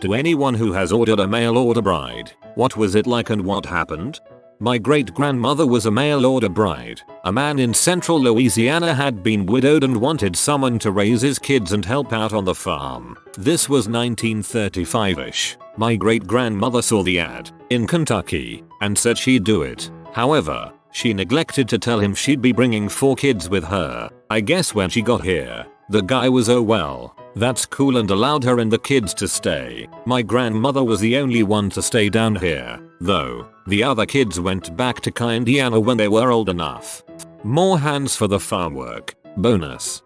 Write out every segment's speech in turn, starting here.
To anyone who has ordered a mail order bride, what was it like and what happened? My great-grandmother was a mail-order bride. A man in central Louisiana had been widowed and wanted someone to raise his kids and help out on the farm. This was 1935ish. My great-grandmother saw the ad in Kentucky and said she'd do it. However, she neglected to tell him she'd be bringing 4 kids with her. I guess when she got here, the guy was oh well, that's cool and allowed her and the kids to stay. My grandmother was the only one to stay down here, though. The other kids went back to Indiana when they were old enough. More hands for the farm work. Bonus.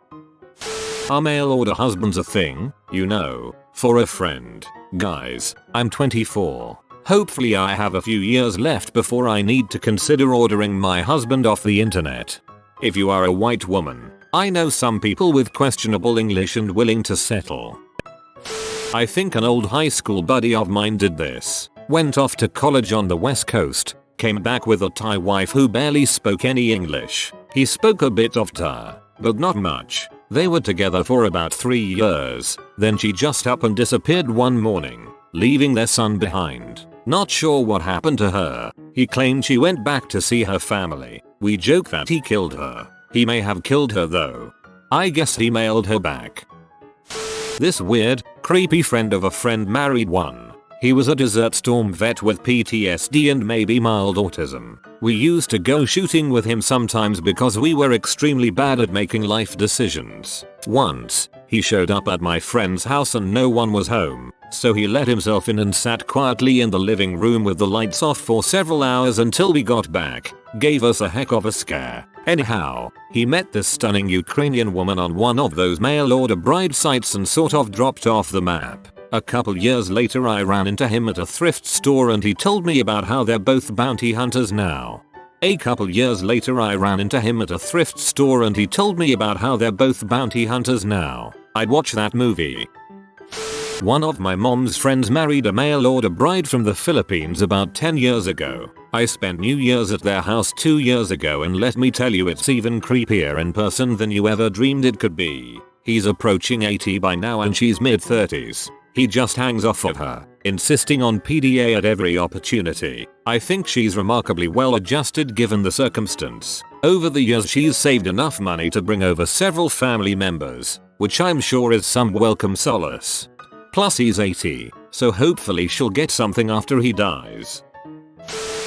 Are mail order husbands a thing? You know, for a friend. Guys, I'm 24. Hopefully I have a few years left before I need to consider ordering my husband off the internet. If you are a white woman, I know some people with questionable English and willing to settle. I think an old high school buddy of mine did this. Went off to college on the West Coast, came back with a Thai wife who barely spoke any English. He spoke a bit of Thai, but not much. They were together for about 3 years, then she just up and disappeared one morning, leaving their son behind. Not sure what happened to her. He claimed she went back to see her family. We joke that he killed her. He may have killed her though. I guess he mailed her back. This weird, creepy friend of a friend married one. He was a Desert Storm vet with PTSD and maybe mild autism. We used to go shooting with him sometimes because we were extremely bad at making life decisions. Once, he showed up at my friend's house and no one was home, so he let himself in and sat quietly in the living room with the lights off for several hours until we got back. Gave us a heck of a scare. Anyhow, he met this stunning Ukrainian woman on one of those mail order bride sites and sort of dropped off the map. A couple years later I ran into him at a thrift store and he told me about how they're both bounty hunters now. A couple years later I ran into him at a thrift store and he told me about how they're both bounty hunters now. I'd watch that movie. One of my mom's friends married a mail order bride from the Philippines about 10 years ago. I spent New Year's at their house 2 years ago and let me tell you it's even creepier in person than you ever dreamed it could be. He's approaching 80 by now and she's mid-30s. He just hangs off of her, insisting on PDA at every opportunity. I think she's remarkably well adjusted given the circumstance. Over the years she's saved enough money to bring over several family members, which I'm sure is some welcome solace. Plus he's 80, so hopefully she'll get something after he dies.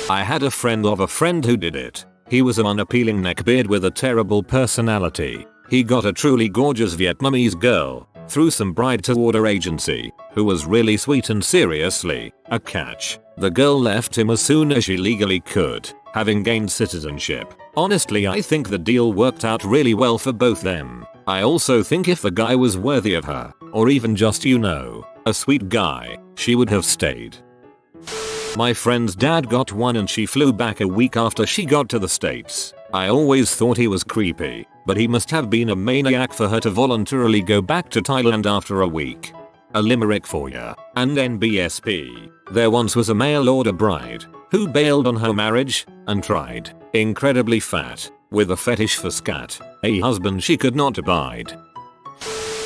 I had a friend of a friend who did it. He was an unappealing neckbeard with a terrible personality. He got a truly gorgeous Vietnamese girl through some bride-to-order agency, who was really sweet and seriously a catch. The girl left him as soon as she legally could, having gained citizenship. Honestly, I think the deal worked out really well for both them. I also think if the guy was worthy of her, or even just a sweet guy, she would have stayed. My friend's dad got one and she flew back a week after she got to the States. I always thought he was creepy, but he must have been a maniac for her to voluntarily go back to Thailand after a week. A limerick for ya. And NBSP. There once was a mail order bride who bailed on her marriage and tried, incredibly fat, with a fetish for scat, a husband she could not abide.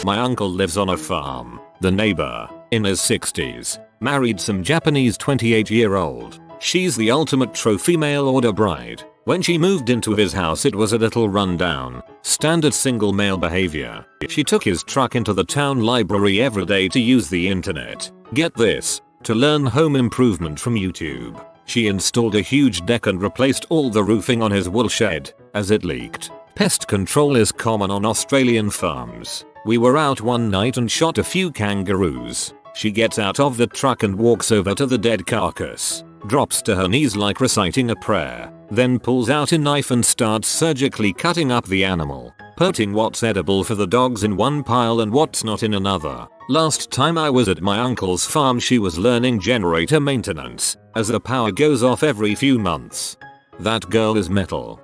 My uncle lives on a farm. The neighbor, in his 60s, married some Japanese 28-year-old. She's the ultimate trophy mail order bride. When she moved into his house it was a little rundown, standard single male behavior. She took his truck into the town library every day to use the internet. Get this, to learn home improvement from YouTube. She installed a huge deck and replaced all the roofing on his wool shed, as it leaked. Pest control is common on Australian farms. We were out one night and shot a few kangaroos. She gets out of the truck and walks over to the dead carcass, drops to her knees like reciting a prayer, then pulls out a knife and starts surgically cutting up the animal, putting what's edible for the dogs in one pile and what's not in another. Last time I was at my uncle's farm she was learning generator maintenance, as the power goes off every few months. That girl is metal.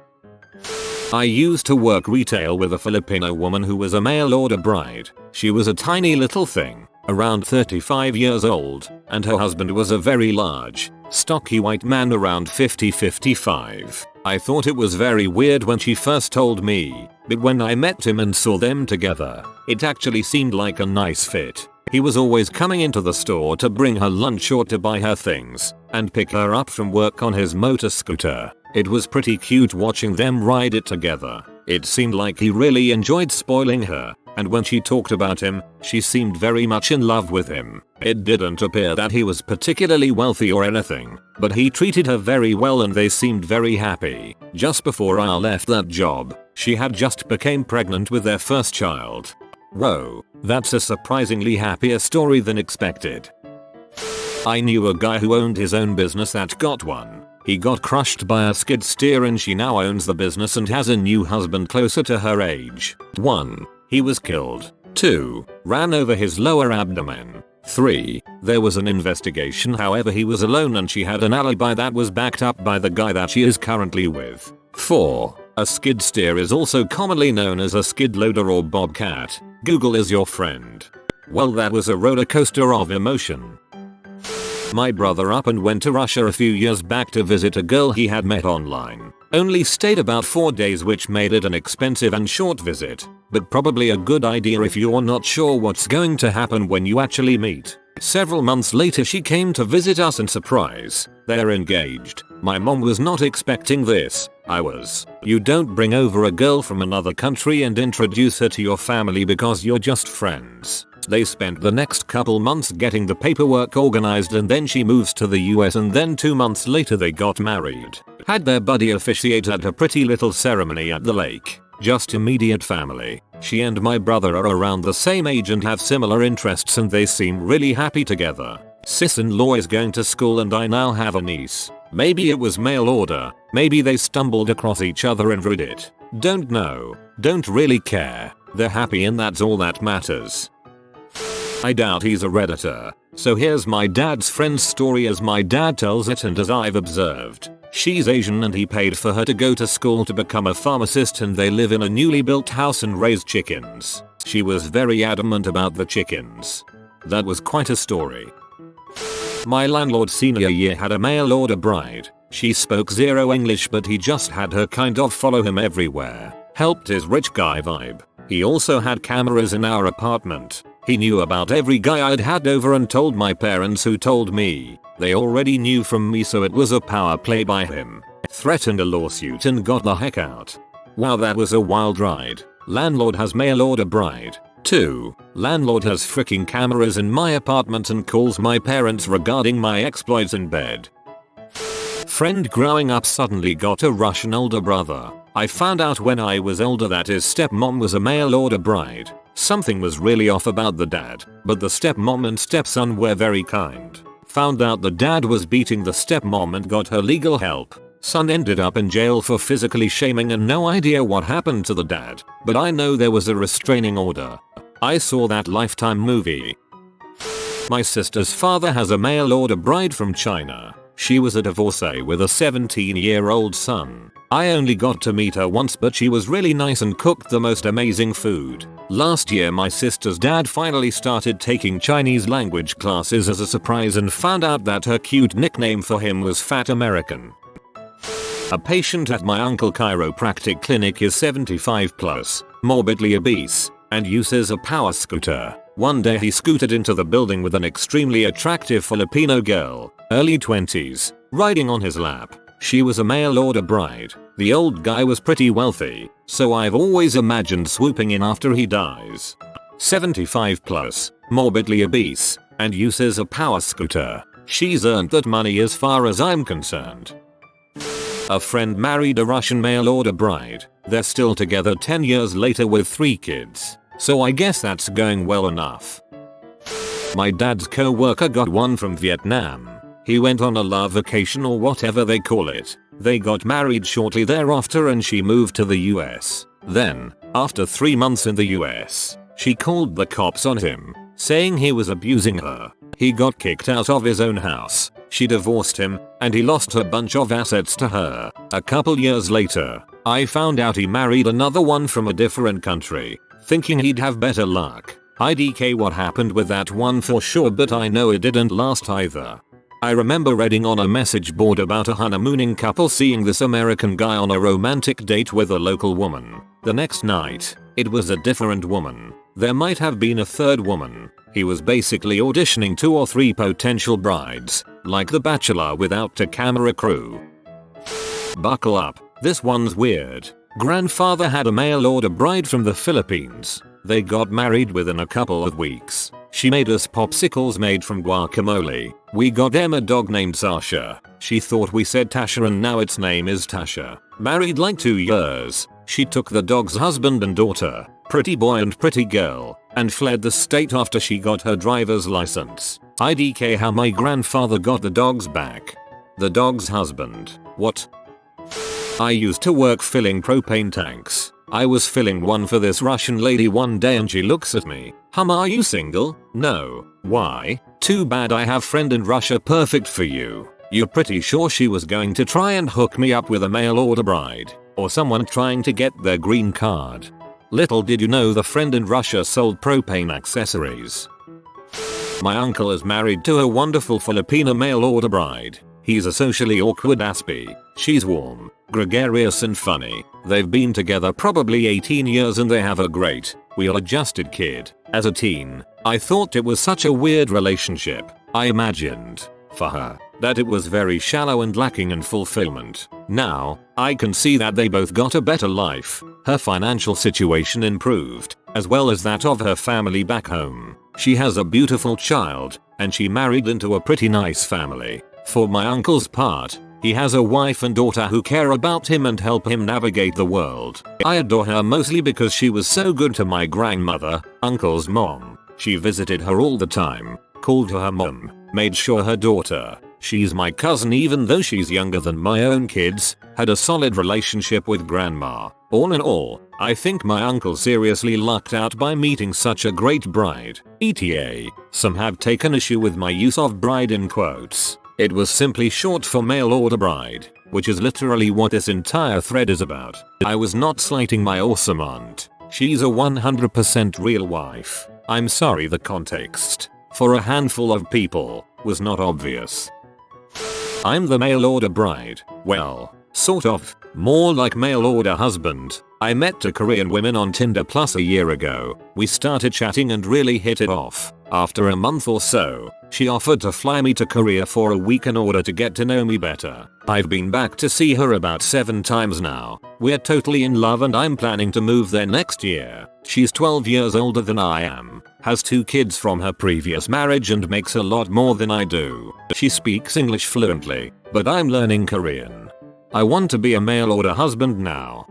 I used to work retail with a Filipino woman who was a mail order bride. She was a tiny little thing, around 35 years old, and her husband was a very large, stocky white man around 50-55. I thought it was very weird when she first told me, but when I met him and saw them together, it actually seemed like a nice fit. He was always coming into the store to bring her lunch or to buy her things, and pick her up from work on his motor scooter. It was pretty cute watching them ride it together. It seemed like he really enjoyed spoiling her, and when she talked about him, she seemed very much in love with him. It didn't appear that he was particularly wealthy or anything, but he treated her very well and they seemed very happy. Just before I left that job, she had just became pregnant with their first child. Whoa, that's a surprisingly happier story than expected. I knew a guy who owned his own business that got one. He got crushed by a skid steer and she now owns the business and has a new husband closer to her age. 1. He was killed. 2. Ran over his lower abdomen. 3. There was an investigation, however he was alone and she had an alibi that was backed up by the guy that she is currently with. 4. A skid steer is also commonly known as a skid loader or bobcat. Google is your friend. Well, that was a roller coaster of emotion. My brother up and went to Russia a few years back to visit a girl he had met online. Only stayed about 4 days, which made it an expensive and short visit, but probably a good idea if you're not sure what's going to happen when you actually meet. Several months later she came to visit us and surprise, they're engaged. My mom was not expecting this. I was. You don't bring over a girl from another country and introduce her to your family because you're just friends. They spent the next couple months getting the paperwork organized and then she moves to the US and then 2 months later they got married. Had their buddy officiate at a pretty little ceremony at the lake. Just immediate family. She and my brother are around the same age and have similar interests and they seem really happy together. Sis-in-law is going to school and I now have a niece. Maybe it was mail order, maybe they stumbled across each other and read it. Don't know. Don't really care. They're happy and that's all that matters. I doubt he's a Redditor. So here's my dad's friend's story as my dad tells it and as I've observed. She's Asian and he paid for her to go to school to become a pharmacist and they live in a newly built house and raise chickens. She was very adamant about the chickens. That was quite a story. My landlord senior year had a mail order bride. She spoke zero English but he just had her kind of follow him everywhere. Helped his rich guy vibe. He also had cameras in our apartment. He knew about every guy I'd had over and told my parents who told me. They already knew from me so it was a power play by him. Threatened a lawsuit and got the heck out. Wow, that was a wild ride. Landlord has mail order bride. 2. Landlord has freaking cameras in my apartment and calls my parents regarding my exploits in bed. Friend growing up suddenly got a Russian older brother. I found out when I was older that his stepmom was a mail order bride. Something was really off about the dad, but the stepmom and stepson were very kind. Found out the dad was beating the stepmom and got her legal help. Son ended up in jail for physically shaming and no idea what happened to the dad, but I know there was a restraining order. I saw that Lifetime movie. My sister's father has a mail order bride from China. She was a divorcee with a 17-year-old son. I only got to meet her once but she was really nice and cooked the most amazing food. Last year my sister's dad finally started taking Chinese language classes as a surprise and found out that her cute nickname for him was Fat American. A patient at my uncle chiropractic clinic is 75 plus, morbidly obese, and uses a power scooter. One day he scooted into the building with an extremely attractive Filipino girl, early 20s, riding on his lap. She was a mail order bride. The old guy was pretty wealthy, so I've always imagined swooping in after he dies. 75 plus, morbidly obese, and uses a power scooter. She's earned that money as far as I'm concerned. A friend married a Russian mail order bride. They're still together 10 years later with 3 kids. So I guess that's going well enough. My dad's co-worker got one from Vietnam. He went on a love vacation or whatever they call it. They got married shortly thereafter and she moved to the US. Then, after 3 months in the US, she called the cops on him, saying he was abusing her. He got kicked out of his own house. She divorced him, and he lost a bunch of assets to her. A couple years later, I found out he married another one from a different country, thinking he'd have better luck. IDK what happened with that one for sure, but I know it didn't last either. I remember reading on a message board about a honeymooning couple seeing this American guy on a romantic date with a local woman. The next night, it was a different woman. There might have been a third woman. He was basically auditioning 2 or 3 potential brides, like The Bachelor without a camera crew. Buckle up, this one's weird. Grandfather had a mail order bride from the Philippines. They got married within a couple of weeks. She made us popsicles made from guacamole. We got them a dog named Sasha. She thought we said Tasha and now its name is Tasha. Married like 2 years. She took the dog's husband and daughter, pretty boy and pretty girl, and fled the state after she got her driver's license. IDK how my grandfather got the dogs back. The dog's husband. What? I used to work filling propane tanks. I was filling one for this Russian lady one day and she looks at me. Are you single? No. Why? Too bad, I have friend in Russia perfect for you. You're pretty sure she was going to try and hook me up with a mail order bride, or someone trying to get their green card. Little did you know the friend in Russia sold propane accessories. My uncle is married to a wonderful Filipino mail order bride. He's a socially awkward aspie. She's warm, gregarious and funny. They've been together probably 18 years and they have a great, well-adjusted kid. As a teen, I thought it was such a weird relationship. I imagined, for her, that it was very shallow and lacking in fulfillment. Now, I can see that they both got a better life. Her financial situation improved, as well as that of her family back home. She has a beautiful child, and she married into a pretty nice family. For my uncle's part, he has a wife and daughter who care about him and help him navigate the world. I adore her mostly because she was so good to my grandmother, uncle's mom. She visited her all the time, called her mom, made sure her daughter, she's my cousin even though she's younger than my own kids, had a solid relationship with grandma. All in all, I think my uncle seriously lucked out by meeting such a great bride. ETA, some have taken issue with my use of bride in quotes. It was simply short for mail order bride, which is literally what this entire thread is about. I was not slighting my awesome aunt. She's a 100% real wife. I'm sorry the context, for a handful of people, was not obvious. I'm the mail order bride. Well, sort of. More like mail order husband. I met 2 Korean women on Tinder Plus a year ago. We started chatting and really hit it off. After a month or so, she offered to fly me to Korea for a week in order to get to know me better. I've been back to see her about 7 times now. We're totally in love and I'm planning to move there next year. She's 12 years older than I am, has 2 kids from her previous marriage and makes a lot more than I do. She speaks English fluently, but I'm learning Korean. I want to be a mail order husband now.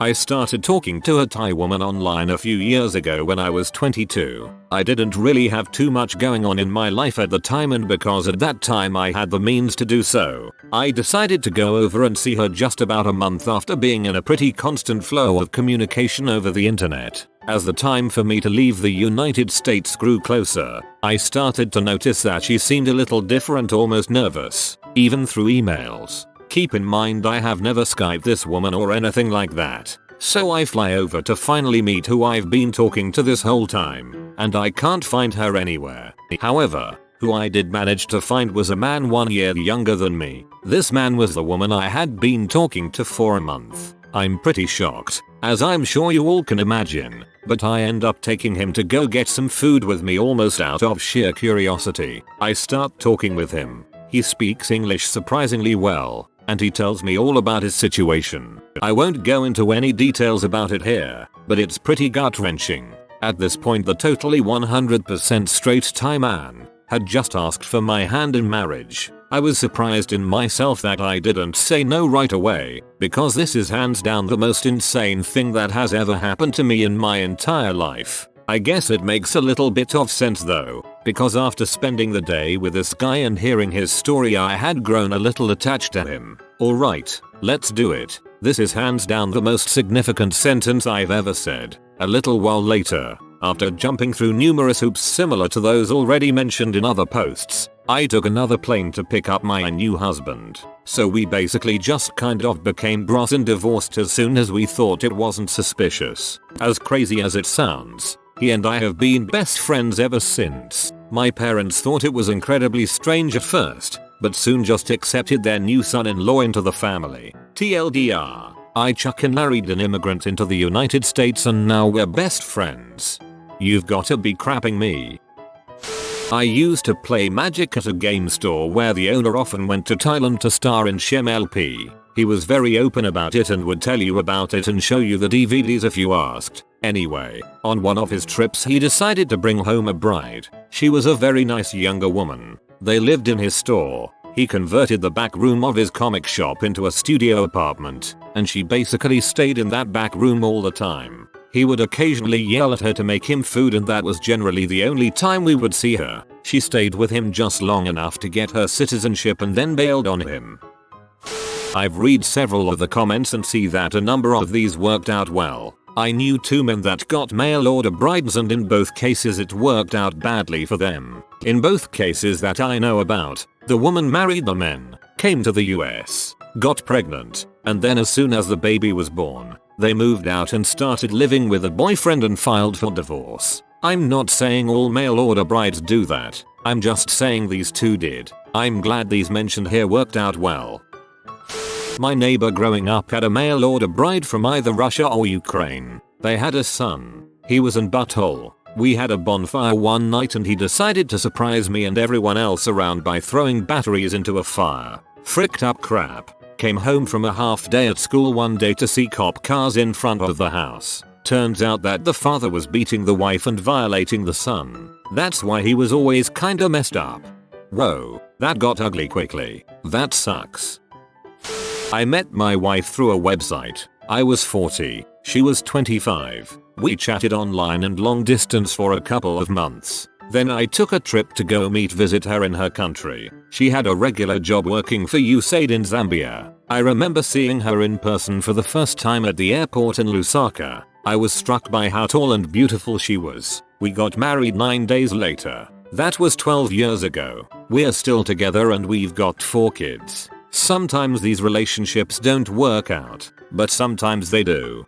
I started talking to a Thai woman online a few years ago when I was 22. I didn't really have too much going on in my life at the time, and because at that time I had the means to do so, I decided to go over and see her just about a month after being in a pretty constant flow of communication over the internet. As the time for me to leave the United States grew closer, I started to notice that she seemed a little different, almost nervous, even through emails. Keep in mind I have never Skyped this woman or anything like that, so I fly over to finally meet who I've been talking to this whole time, and I can't find her anywhere. However, who I did manage to find was a man 1 year younger than me. This man was the woman I had been talking to for a month. I'm pretty shocked, as I'm sure you all can imagine, but I end up taking him to go get some food with me almost out of sheer curiosity. I start talking with him. He speaks English surprisingly well, and he tells me all about his situation. I won't go into any details about it here, but it's pretty gut-wrenching. At this point the totally 100% straight Thai man had just asked for my hand in marriage. I was surprised in myself that I didn't say no right away, because this is hands down the most insane thing that has ever happened to me in my entire life. I guess it makes a little bit of sense though, because after spending the day with this guy and hearing his story I had grown a little attached to him. Alright, let's do it. This is hands down the most significant sentence I've ever said. A little while later, after jumping through numerous hoops similar to those already mentioned in other posts, I took another plane to pick up my new husband. So we basically just kind of became bros and divorced as soon as we thought it wasn't suspicious. As crazy as it sounds, he and I have been best friends ever since. My parents thought it was incredibly strange at first, but soon just accepted their new son-in-law into the family. TLDR, I chuck and married an immigrant into the United States and now we're best friends. You've gotta be crapping me. I used to play Magic at a game store where the owner often went to Thailand to star in ShemLP. He was very open about it and would tell you about it and show you the DVDs if you asked. Anyway, on one of his trips he decided to bring home a bride. She was a very nice younger woman. They lived in his store. He converted the back room of his comic shop into a studio apartment, and she basically stayed in that back room all the time. He would occasionally yell at her to make him food, and that was generally the only time we would see her. She stayed with him just long enough to get her citizenship and then bailed on him. I've read several of the comments and see that a number of these worked out well. I knew 2 men that got mail order brides, and in both cases it worked out badly for them. In both cases that I know about, the woman married the men, came to the US, got pregnant, and then as soon as the baby was born, they moved out and started living with a boyfriend and filed for divorce. I'm not saying all mail order brides do that. I'm just saying these 2 did. I'm glad these mentioned here worked out well. My neighbor growing up had a mail order bride from either Russia or Ukraine. They had a son. He was in butthole. We had a bonfire one night and he decided to surprise me and everyone else around by throwing batteries into a fire. Fricked up crap. Came home from a half day at school one day to see cop cars in front of the house. Turns out that the father was beating the wife and violating the son. That's why he was always kinda messed up. Whoa, that got ugly quickly. That sucks. I met my wife through a website. I was 40, she was 25. We chatted online and long distance for a couple of months. Then I took a trip to go visit her in her country. She had a regular job working for USAID in Zambia. I remember seeing her in person for the first time at the airport in Lusaka. I was struck by how tall and beautiful she was. We got married 9 days later. That was 12 years ago. We're still together and we've got 4 kids. Sometimes these relationships don't work out, but sometimes they do.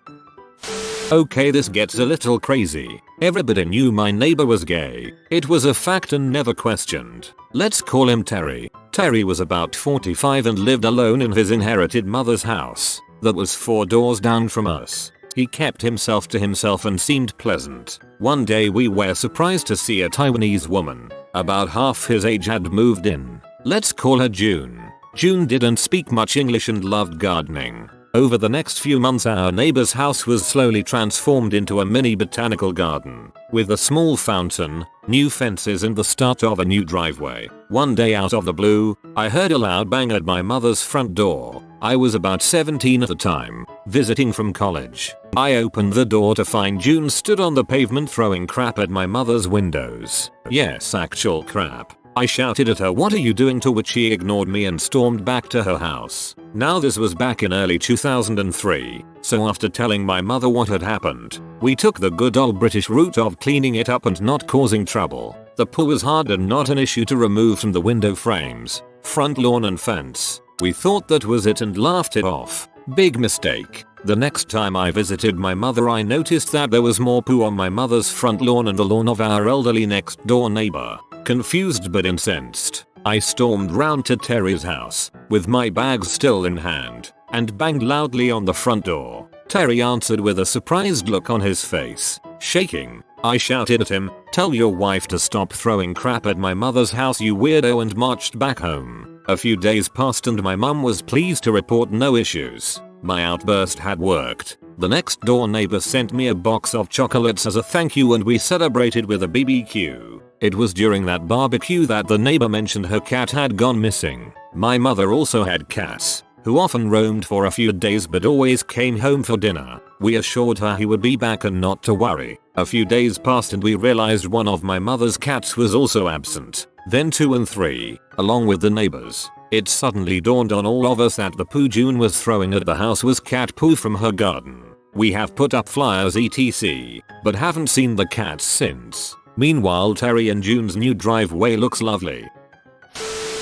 Okay, this gets a little crazy. Everybody knew my neighbor was gay. It was a fact and never questioned. Let's call him Terry. Terry was about 45 and lived alone in his inherited mother's house that was 4 doors down from us. He kept himself to himself and seemed pleasant. One day we were surprised to see a Taiwanese woman, about half his age, had moved in. Let's call her June. June didn't speak much English and loved gardening. Over the next few months our neighbor's house was slowly transformed into a mini botanical garden, with a small fountain, new fences and the start of a new driveway. One day out of the blue, I heard a loud bang at my mother's front door. I was about 17 at the time, visiting from college. I opened the door to find June stood on the pavement throwing crap at my mother's windows. Yes, actual crap. I shouted at her, "What are you doing?" to which she ignored me and stormed back to her house. Now this was back in early 2003, so after telling my mother what had happened, we took the good old British route of cleaning it up and not causing trouble. The poo was hard and not an issue to remove from the window frames, front lawn and fence. We thought that was it and laughed it off. Big mistake. The next time I visited my mother I noticed that there was more poo on my mother's front lawn and the lawn of our elderly next door neighbor. Confused but incensed, I stormed round to Terry's house, with my bags still in hand, and banged loudly on the front door. Terry answered with a surprised look on his face. Shaking, I shouted at him, "Tell your wife to stop throwing crap at my mother's house, you weirdo," and marched back home. A few days passed and my mum was pleased to report no issues. My outburst had worked. The next door neighbor sent me a box of chocolates as a thank you and we celebrated with a BBQ. It was during that barbecue that the neighbor mentioned her cat had gone missing. My mother also had cats, who often roamed for a few days but always came home for dinner. We assured her he would be back and not to worry. A few days passed and we realized one of my mother's cats was also absent. Then 2 and 3, along with the neighbors. It suddenly dawned on all of us that the poo June was throwing at the house was cat poo from her garden. We have put up flyers etc, but haven't seen the cats since. Meanwhile, Terry and June's new driveway looks lovely.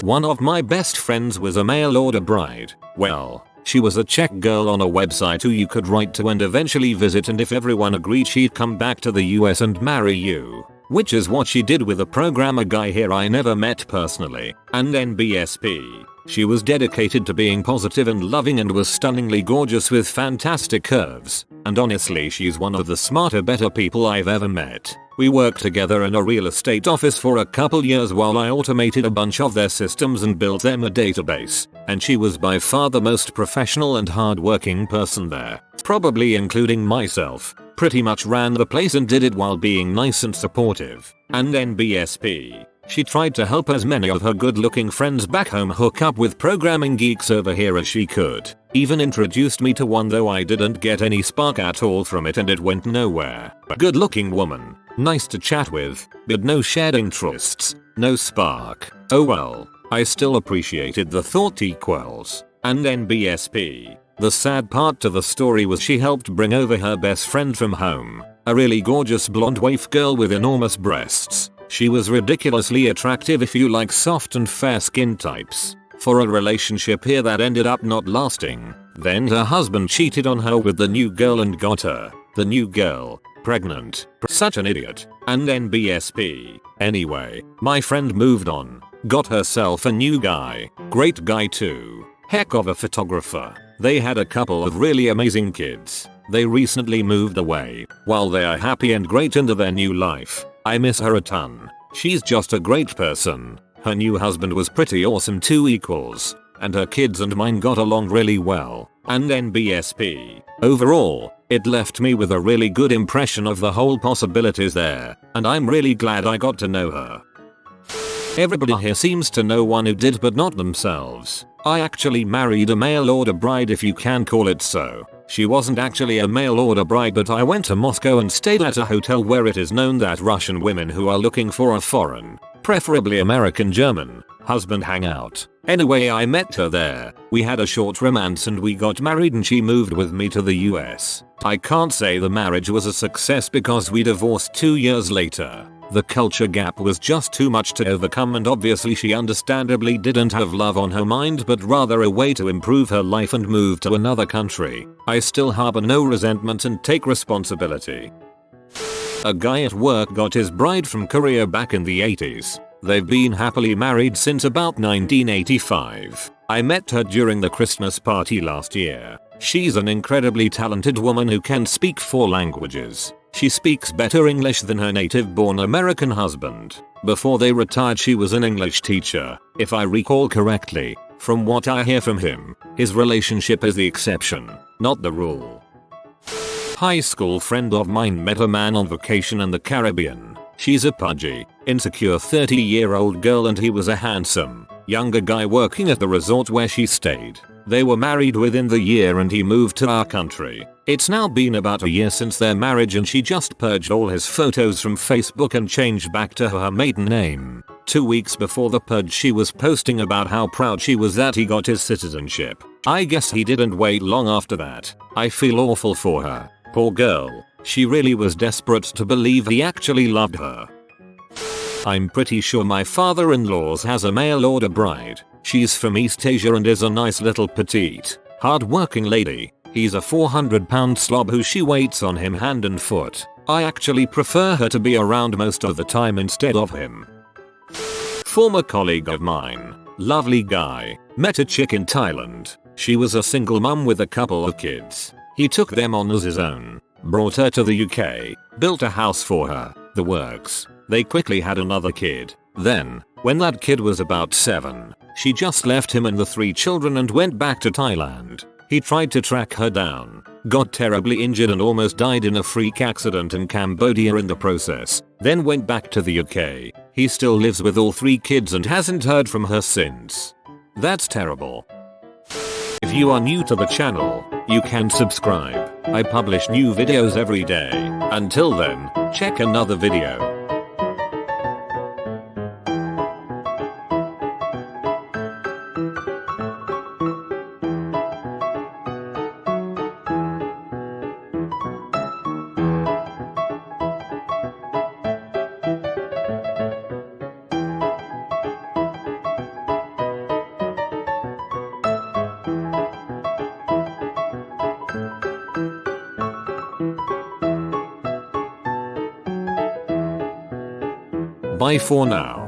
One of my best friends was a mail order bride. Well, she was a Czech girl on a website who you could write to and eventually visit, and if everyone agreed she'd come back to the US and marry you. Which is what she did with a programmer guy here I never met personally, and NBSP. She was dedicated to being positive and loving and was stunningly gorgeous with fantastic curves, and honestly she's one of the smarter, better people I've ever met. We worked together in a real estate office for a couple years while I automated a bunch of their systems and built them a database, and she was by far the most professional and hardworking person there, probably including myself. Pretty much ran the place and did it while being nice and supportive. And NBSP. She tried to help as many of her good-looking friends back home hook up with programming geeks over here as she could. Even introduced me to one, though I didn't get any spark at all from it and it went nowhere. Good-looking woman. Nice to chat with, but no shared interests. No spark. Oh well. I still appreciated the thought equals. And NBSP. The sad part to the story was she helped bring over her best friend from home. A really gorgeous blonde waif girl with enormous breasts. She was ridiculously attractive if you like soft and fair skin types. For a relationship here that ended up not lasting. Then her husband cheated on her with the new girl and got her, the new girl, pregnant. Such an idiot. And NBSP. Anyway, my friend moved on. Got herself a new guy. Great guy too. Heck of a photographer. They had a couple of really amazing kids. They recently moved away. While they are happy and great into their new life, I miss her a ton. She's just a great person. Her new husband was pretty awesome too equals. And her kids and mine got along really well. And NBSP. Overall, it left me with a really good impression of the whole possibilities there. And I'm really glad I got to know her. Everybody here seems to know one who did, but not themselves. I actually married a mail order bride, if you can call it so. She wasn't actually a mail order bride, but I went to Moscow and stayed at a hotel where it is known that Russian women who are looking for a foreign, preferably American German, husband hang out. Anyway, I met her there. We had a short romance and we got married and she moved with me to the US. I can't say the marriage was a success because we divorced 2 years later. The culture gap was just too much to overcome, and obviously she understandably didn't have love on her mind but rather a way to improve her life and move to another country. I still harbor no resentment and take responsibility. A guy at work got his bride from Korea back in the 80s. They've been happily married since about 1985. I met her during the Christmas party last year. She's an incredibly talented woman who can speak 4 languages. She speaks better English than her native-born American husband. Before they retired, she was an English teacher, if I recall correctly. From what I hear from him, his relationship is the exception, not the rule. High school friend of mine met a man on vacation in the Caribbean. She's a pudgy, insecure 30-year-old girl and he was a handsome, younger guy working at the resort where she stayed. They were married within the year and he moved to our country. It's now been about a year since their marriage and she just purged all his photos from Facebook and changed back to her maiden name. 2 weeks before the purge, she was posting about how proud she was that he got his citizenship. I guess he didn't wait long after that. I feel awful for her. Poor girl. She really was desperate to believe he actually loved her. I'm pretty sure my father-in-law's has a mail order bride. She's from East Asia and is a nice little petite, hard-working lady. He's a 400-pound slob who she waits on him hand and foot. I actually prefer her to be around most of the time instead of him. Former colleague of mine. Lovely guy. Met a chick in Thailand. She was a single mum with a couple of kids. He took them on as his own. Brought her to the UK. Built a house for her. The works. They quickly had another kid. Then, when that kid was about 7, she just left him and the 3 children and went back to Thailand. He tried to track her down, got terribly injured and almost died in a freak accident in Cambodia in the process, then went back to the UK. He still lives with all 3 kids and hasn't heard from her since. That's terrible. If you are new to the channel, you can subscribe. I publish new videos every day. Until then, check another video. Bye for now.